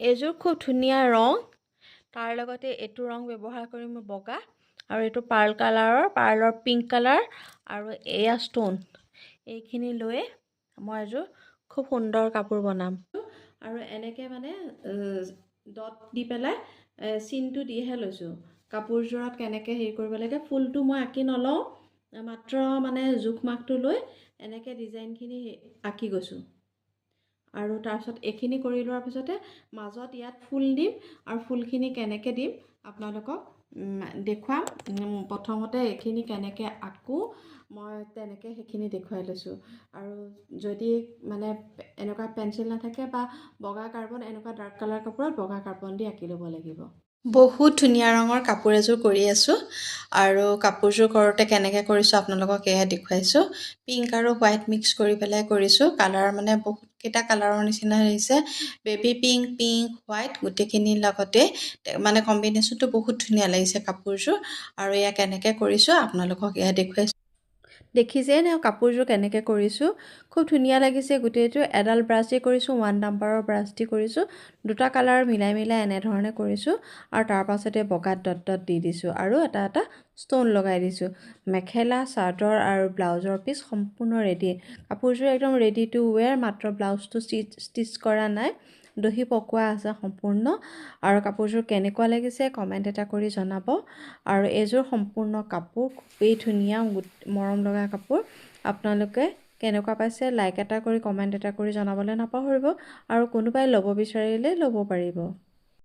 এইযোৰ খুব ধুনীয়া ৰং তাৰ লগতে এইটো ৰং ব্যৱহাৰ কৰিম মই বগা আৰু এইটো পাৰ্লৰ পিংক কালাৰ আৰু এয়া ষ্টন এইখিনি লৈ মই এযোৰ খুব সুন্দৰ কাপোৰ বনাম আৰু এনেকৈ মানে ডট দি পেলাই চিনটো দিহে লৈছোঁ কাপোৰযোৰত কেনেকৈ হেৰি কৰিব লাগে ফুলটো মই আঁকি নলওঁ মাত্ৰ মানে জোখ মাখটো লৈ এনেকৈ ডিজাইনখিনি আঁকি গৈছোঁ আৰু তাৰপিছত এইখিনি কৰি লোৱাৰ পিছতে মাজত ইয়াত ফুল দিম আৰু ফুলখিনি কেনেকৈ দিম আপোনালোকক দেখুৱাম প্ৰথমতে এইখিনি কেনেকৈ আঁকো মই তেনেকৈ সেইখিনি দেখুৱাই লৈছোঁ আৰু যদি মানে এনেকুৱা পেঞ্চিল নাথাকে বা বগা কাৰ্বন এনেকুৱা ডাৰ্ক কালাৰ কাপোৰত বগা কাৰ্বন দি আঁকি ল'ব লাগিব বহুত ধুনীয়া ৰঙৰ কাপোৰ এযোৰ কৰি আছোঁ আৰু কাপোৰযোৰ কৰোঁতে কেনেকৈ কৰিছোঁ আপোনালোকক এয়া দেখুৱাইছোঁ পিংক আৰু হোৱাইট মিক্স কৰি পেলাই কৰিছোঁ কালাৰ মানে বহুতকেইটা কালাৰৰ নিচিনা আহিছে বেবী পিংক হোৱাইট গোটেইখিনিৰ লগতে মানে কম্বিনেশ্যনটো বহুত ধুনীয়া লাগিছে কাপোৰযোৰ আৰু এয়া কেনেকৈ কৰিছোঁ আপোনালোকক এয়া দেখুৱাইছোঁ দেখিছে নে কাপোৰযোৰ কেনেকৈ কৰিছোঁ খুব ধুনীয়া লাগিছে গোটেইটো এডাল ব্ৰাছ দি কৰিছোঁ 1 নাম্বাৰৰ ব্ৰাছ দি কৰিছোঁ দুটা কালাৰ মিলাই এনেধৰণে কৰিছোঁ আৰু তাৰ পাছতে বগাত ডট দি দিছোঁ আৰু এটা ষ্টন লগাই দিছোঁ মেখেলা চাদৰ আৰু ব্লাউজৰ পিচ সম্পূৰ্ণ ৰেডি কাপোৰযোৰ একদম ৰেডি টু ৱেৰ মাত্ৰ ব্লাউজটো ষ্টিচ কৰা নাই দহি পকোৱা আছে সম্পূৰ্ণ আৰু কাপোৰযোৰ কেনেকুৱা লাগিছে কমেণ্ট এটা কৰি জনাব আৰু এইযোৰ সম্পূৰ্ণ কাপোৰ খুবেই ধুনীয়া মৰম লগা কাপোৰ আপোনালোকে কেনেকুৱা পাইছে লাইক এটা কৰি কমেণ্ট এটা কৰি জনাবলৈ নাপাহৰিব আৰু কোনোবাই ল'ব বিচাৰিলে ল'ব পাৰিব